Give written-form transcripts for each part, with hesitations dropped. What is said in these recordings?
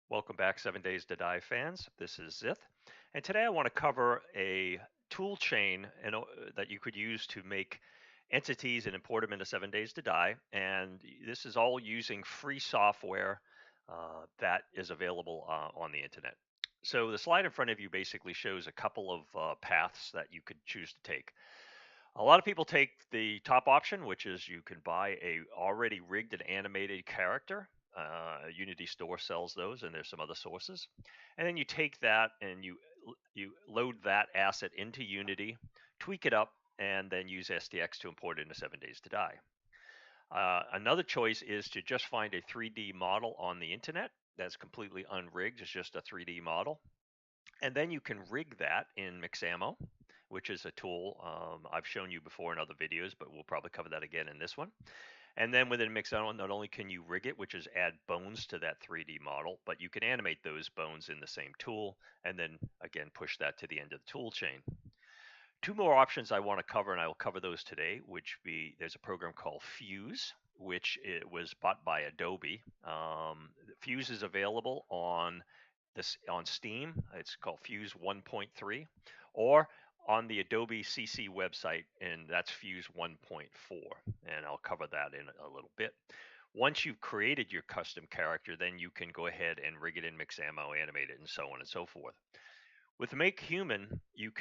Welcome back, 7 Days to Die fans. This is Zith, and today I want to cover a tool chain that you could use to make entities and import them into 7 Days to Die. And this is all using free software that is available on the internet. So the slide in front of you basically shows a couple of paths that you could choose to take. A lot of people take the top option, which is you can buy a already rigged and animated character. Unity Store sells those, and there's some other sources. And then you take that and you load that asset into Unity, tweak it up, and then use STX to import it into 7 Days to Die. Another choice is to just find a 3D model on the internet that's completely unrigged. It's just a 3D model. And then you can rig that in Mixamo, which is a tool I've shown you before in other videos, but we'll probably cover that again in this one. And then within Mixamo, not only can you rig it, which is add bones to that 3D model, but you can animate those bones in the same tool, and then again push that to the end of the tool chain. Two more options I want to cover, and I will cover those today, which be there's a program called Fuse, which it was bought by Adobe. Fuse is available on Steam. It's called Fuse 1.3, or on the Adobe CC website, and that's Fuse 1.4. And I'll cover that in a little bit. Once you've created your custom character, then you can go ahead and rig it in Mixamo, animate it, and so on and so forth. With Make Human, you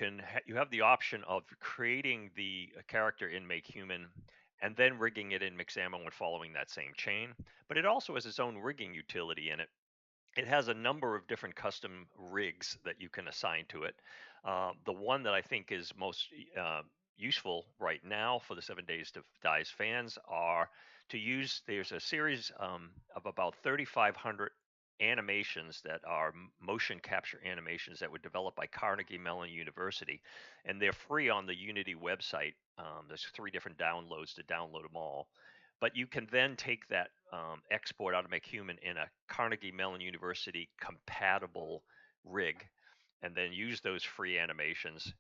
have the option of creating the character in Make Human and then rigging it in Mixamo and following that same chain. But it also has its own rigging utility in it. It has a number of different custom rigs that you can assign to it. The one that I think is most useful right now for the 7 Days to Die's fans are to use, there's a series of about 3,500 animations that are motion capture animations that were developed by Carnegie Mellon University, and they're free on the Unity website. There's 3 different downloads to download them all. But you can then take that export out of Make Human in a Carnegie Mellon University compatible rig, and then use those free animations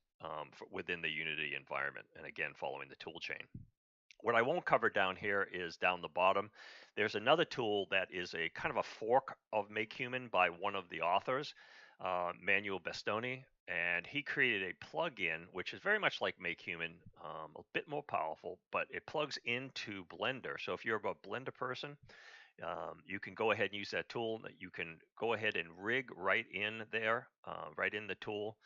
within the Unity environment. And again, following the tool chain. What I won't cover down here is down the bottom. There's another tool that is a kind of a fork of Make Human by one of the authors, Manuel Bastoni, and he created a plugin which is very much like Make Human, a bit more powerful, but it plugs into Blender. So if you're a Blender person, you can go ahead and use that tool. You can go ahead and rig right in there, right in the tool,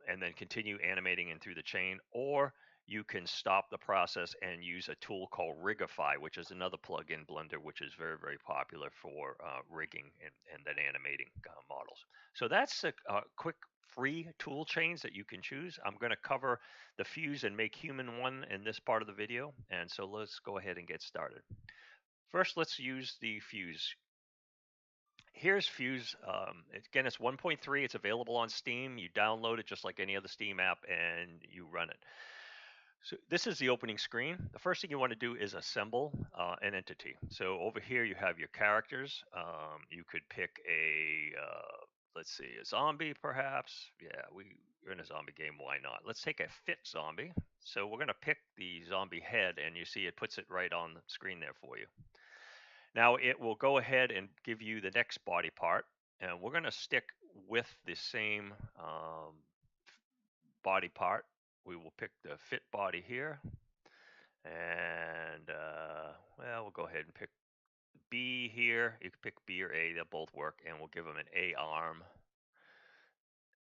and then continue animating in through the chain, or you can stop the process and use a tool called Rigify, which is another plug-in Blender, which is very, very popular for rigging and then animating models. So that's a quick free tool chains that you can choose. I'm going to cover the Fuse and Make Human one in this part of the video, and so let's go ahead and get started. First, let's use the Fuse. Here's Fuse. Again, it's 1.3. It's available on Steam. You download it just like any other Steam app, and you run it. So this is the opening screen. The first thing you want to do is assemble an entity. So over here you have your characters. You could pick let's see, a zombie perhaps. Yeah, we're in a zombie game. Why not? Let's take a fit zombie. So we're going to pick the zombie head, and you see it puts it right on the screen there for you. Now it will go ahead and give you the next body part, and we're going to stick with the same body part. We will pick the fit body here, and well, we'll go ahead and pick B here. You can pick B or A, they'll both work, and we'll give them an A arm.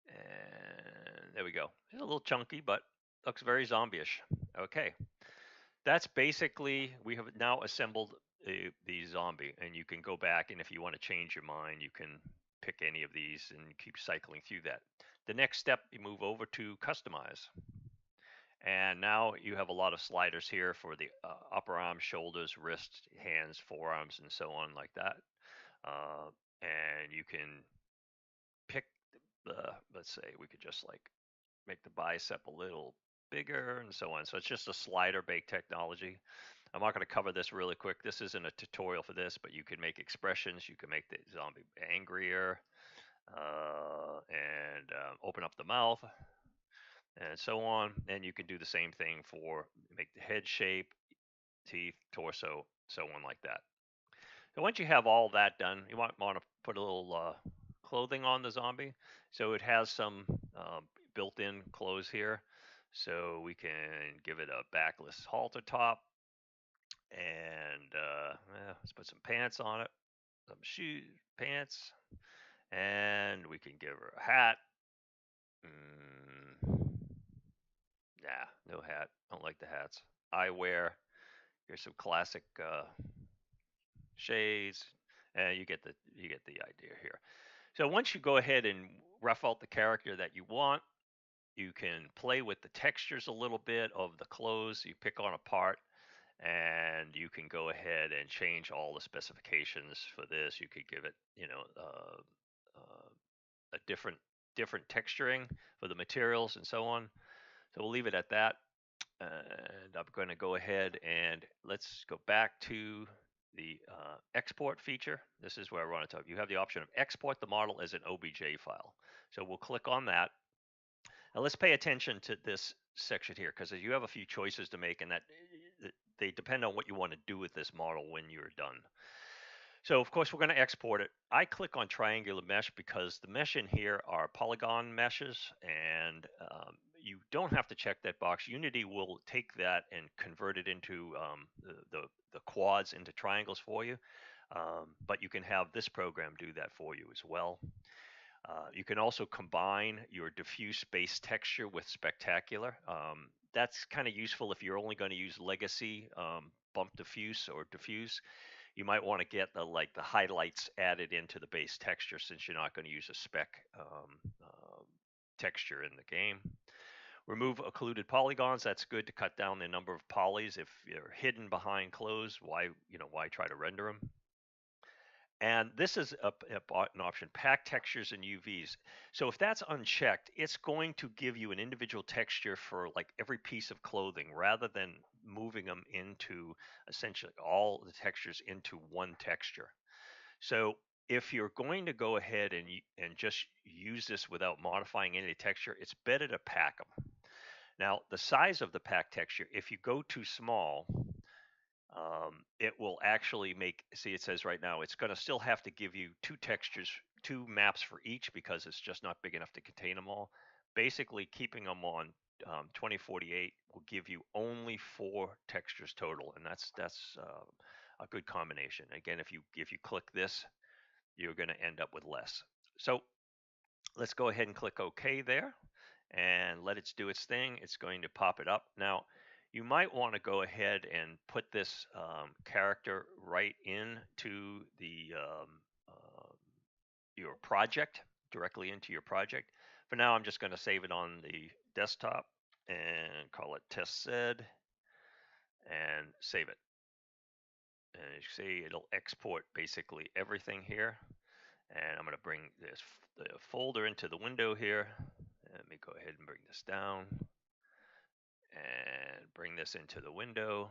And there we go. It's a little chunky, but looks very zombie-ish. Okay, that's basically, we have now assembled the zombie, and you can go back, and if you want to change your mind, you can pick any of these and keep cycling through that. The next step, you move over to customize. And now you have a lot of sliders here for the upper arms, shoulders, wrists, hands, forearms, and so on like that. And you can pick let's say we could just like make the bicep a little bigger and so on. So it's just a slider baked technology. I'm not going to cover this really quick. This isn't a tutorial for this, but you can make expressions. You can make the zombie angrier and open up the mouth and so on. And you can do the same thing for make the head shape, teeth, torso, so on like that. So once you have all that done, you want to put a little clothing on the zombie. So it has some built-in clothes here. So we can give it a backless halter top, and let's put some pants on it, some shoes, pants, and we can give her a hat. Nah, no hat. Don't like the hats. Eyewear. Here's some classic shades, and you get the idea here. So once you go ahead and rough out the character that you want, you can play with the textures a little bit of the clothes. You pick on a part, and you can go ahead and change all the specifications for this. You could give it, a different texturing for the materials and so on. So we'll leave it at that. And I'm going to go ahead and let's go back to the export feature. This is where I want to talk. You have the option of export the model as an OBJ file. So we'll click on that. Now let's pay attention to this section here because you have a few choices to make, and that they depend on what you want to do with this model when you're done. So of course we're going to export it. I click on triangular mesh because the mesh in here are polygon meshes, and you don't have to check that box. Unity will take that and convert it into the quads into triangles for you. But you can have this program do that for you as well. You can also combine your diffuse base texture with spectacular. That's kind of useful if you're only going to use legacy bump diffuse or diffuse. You might want to get the highlights added into the base texture since you're not going to use a spec texture in the game. Remove occluded polygons. That's good to cut down the number of polys. If you're hidden behind clothes, why try to render them? And this is an option, pack textures and UVs. So if that's unchecked, it's going to give you an individual texture for like every piece of clothing rather than moving them into essentially all the textures into one texture. So if you're going to go ahead and just use this without modifying any texture, it's better to pack them. Now, the size of the pack texture, if you go too small, it will actually see, it says right now, it's going to still have to give you two textures, two maps for each because it's just not big enough to contain them all. Basically, keeping them on 2048 will give you only 4 textures total, and that's a good combination. Again, if you click this, you're going to end up with less. So let's go ahead and click OK there and let it do its thing. It's going to pop it up. Now, you might want to go ahead and put this character right into your project, directly into your project. For now, I'm just going to save it on the desktop and call it test Z and save it. And as you see, it'll export basically everything here. And I'm going to bring the folder into the window here. Let me go ahead and bring this down and bring this into the window.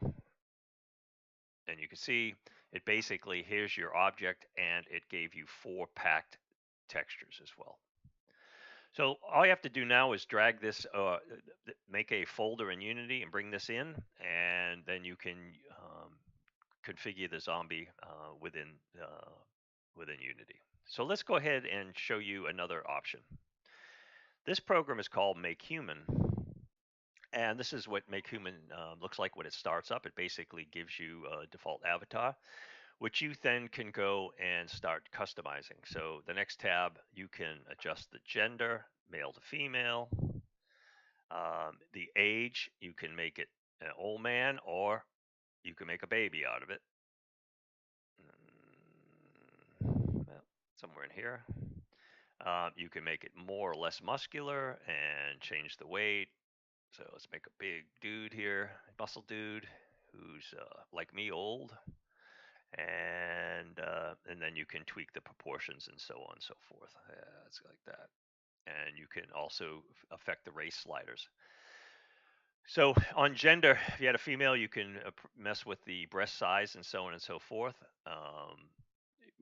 And you can see it basically, here's your object, and it gave you 4 packed textures as well. So all you have to do now is drag this, make a folder in Unity and bring this in, and then you can configure the zombie within Unity. So let's go ahead and show you another option. This program is called Make Human. And this is what Make Human looks like when it starts up. It basically gives you a default avatar, which you then can go and start customizing. So the next tab, you can adjust the gender, male to female. The age, you can make it an old man, or you can make a baby out of it. Well, somewhere in here. You can make it more or less muscular and change the weight. So let's make a big dude here, muscle dude, who's like me, old, and then you can tweak the proportions and so on and so forth. Yeah, it's like that, and you can also affect the race sliders. So on gender, if you had a female, you can mess with the breast size and so on and so forth.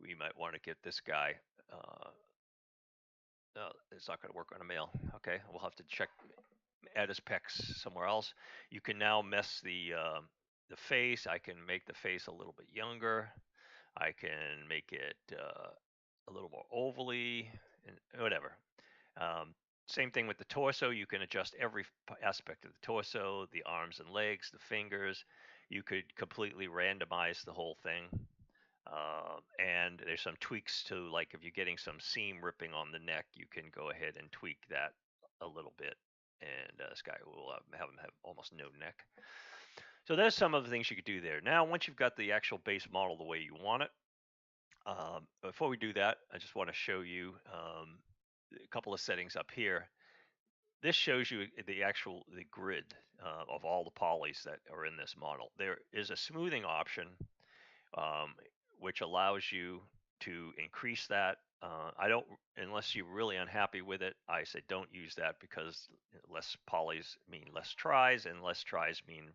We might want to get this guy. No, it's not going to work on a male. Okay, we'll have to add his pecs somewhere else. You can now mess the face. I can make the face a little bit younger. I can make it a little more ovally, and whatever. Um, Same thing with the torso. You can adjust every aspect of the torso, the arms and legs, the fingers. You could completely randomize the whole thing. And there's some tweaks to, like, if you're getting some seam ripping on the neck, you can go ahead and tweak that a little bit. And this guy will have him have almost no neck. So there's some of the things you could do there. Now, once you've got the actual base model the way you want it, before we do that, I just want to show you a couple of settings up here. This shows you the grid of all the polys that are in this model. There is a smoothing option, um, which allows you to increase that. I don't, unless you're really unhappy with it, I say don't use that, because less polys mean less tries, and less tries mean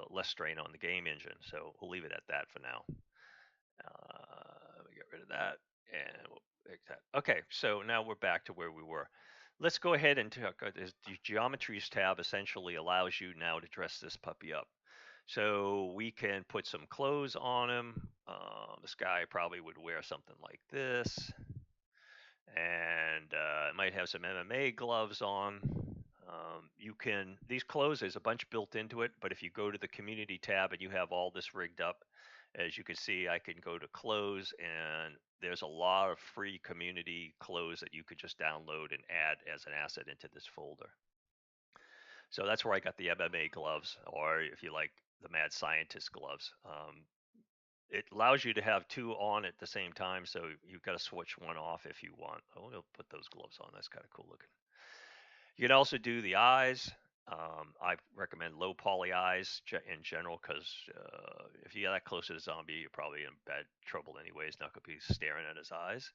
less strain on the game engine. So we'll leave it at that for now. Let me get rid of that, and we'll make that. Okay, so now we're back to where we were. Let's go ahead and talk. The Geometries tab essentially allows you now to dress this puppy up. So we can put some clothes on him. This guy probably would wear something like this, and it might have some MMA gloves on. These clothes, there's a bunch built into it, but if you go to the community tab and you have all this rigged up, as you can see, I can go to clothes, and there's a lot of free community clothes that you could just download and add as an asset into this folder. So that's where I got the MMA gloves, or if you like, the mad scientist gloves. It allows you to have two on at the same time, so you've got to switch one off if you want. Oh, we'll put those gloves on. That's kind of cool looking. You can also do the eyes. I recommend low poly eyes in general, because if you get that close to the zombie, you're probably in bad trouble anyways. Not going to be staring at his eyes.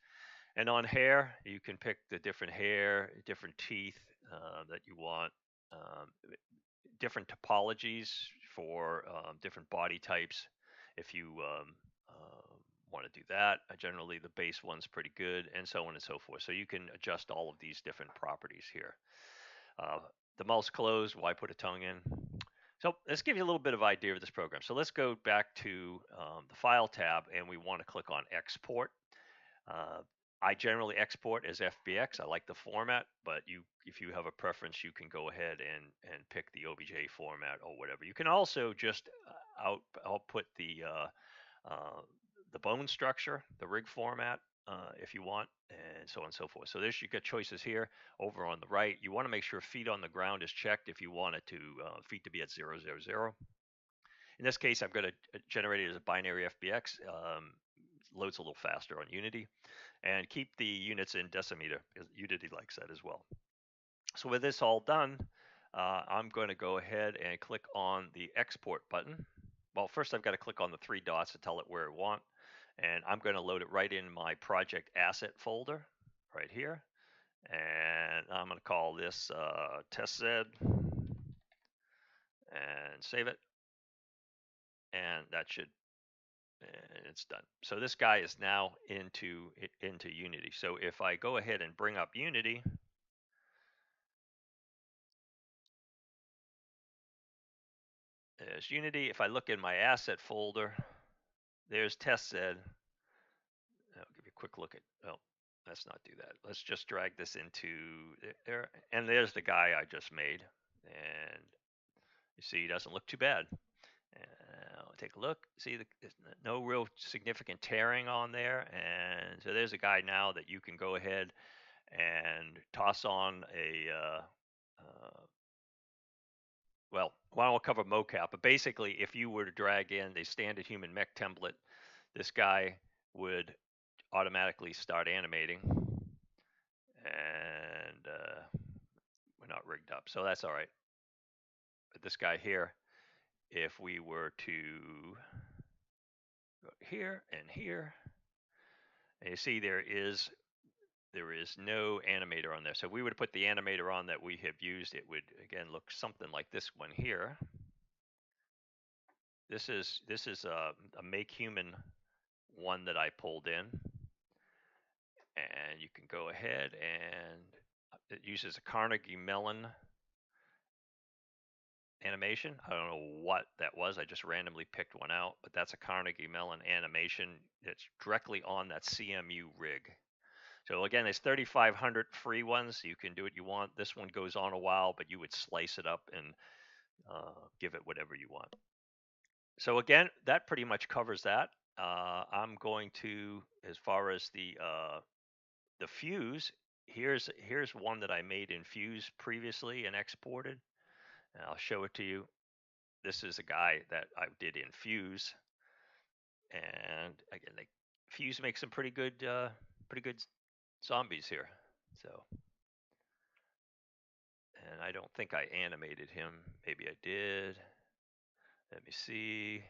And on hair, you can pick the different hair, different teeth that you want, um, different topologies for different body types. If you want to do that, generally the base one's pretty good, and so on and so forth. So you can adjust all of these different properties here. Uh, the mouth's closed. Why put a tongue in? So let's give you a little bit of idea of this program. So let's go back to the File tab, and we want to click on Export. Uh, I generally export as FBX. I like the format, but if you have a preference, you can go ahead and pick the OBJ format or whatever. You can also just output the bone structure, the rig format, if you want, and so on and so forth. So you got choices here. Over on the right, you want to make sure feet on the ground is checked if you want it to feet to be at 0, 0, 0. In this case, I'm going to generate it as a binary FBX. Loads a little faster on Unity, and keep the units in decimeter, because Unity likes that as well. So with this all done, I'm going to go ahead and click on the export button. Well, first I've got to click on the three dots to tell it where I want, and I'm going to load it right in my project asset folder right here, and I'm going to call this TestZ, and save it, and that should, and it's done. So this guy is now into Unity. So if I go ahead and bring up Unity, there's Unity. If I look in my asset folder, there's TestZ. I'll give you a quick look at, oh, let's not do that. Let's just drag this into there. And there's the guy I just made. And you see, he doesn't look too bad. I'll take a look. See, there's no real significant tearing on there. And so there's a guy now that you can go ahead and toss on well, I won't cover mocap, but basically, if you were to drag in the standard human mech template, this guy would automatically start animating, and we're not rigged up, so that's all right. But this guy here, if we were to go here and here, and you see there is no animator on there. So if we were to put the animator on that we have used, it would again look something like this one here. This is a make human one that I pulled in, and you can go ahead, and it uses a Carnegie Mellon animation. I don't know what that was. I just randomly picked one out, but that's a Carnegie Mellon animation. It's directly on that CMU rig. So again, there's 3,500 free ones. You can do what you want. This one goes on a while, but you would slice it up and give it whatever you want. So again, that pretty much covers that. I'm going to, as far as the fuse, here's one that I made in Fuse previously and exported. And I'll show it to you. This is a guy that I did in Fuse, and again, Fuse makes some pretty good zombies here. So, and I don't think I animated him. Maybe I did. Let me see.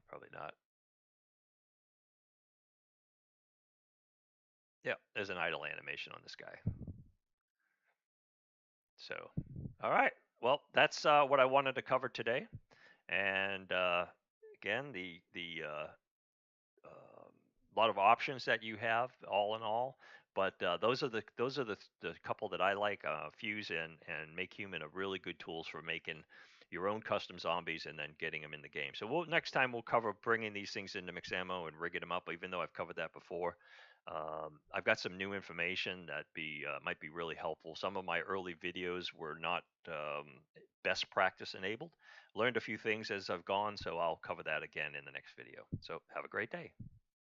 Probably not. Yeah, there's an idle animation on this guy. So, all right. Well, that's what I wanted to cover today. And again, the lot of options that you have, all in all. But those are the couple that I like. Fuse and Make Human are really good tools for making your own custom zombies and then getting them in the game. So next time we'll cover bringing these things into Mixamo and rigging them up. Even though I've covered that before, I've got some new information that might be really helpful. Some of my early videos were not best practice enabled. Learned a few things as I've gone, so I'll cover that again in the next video. So have a great day.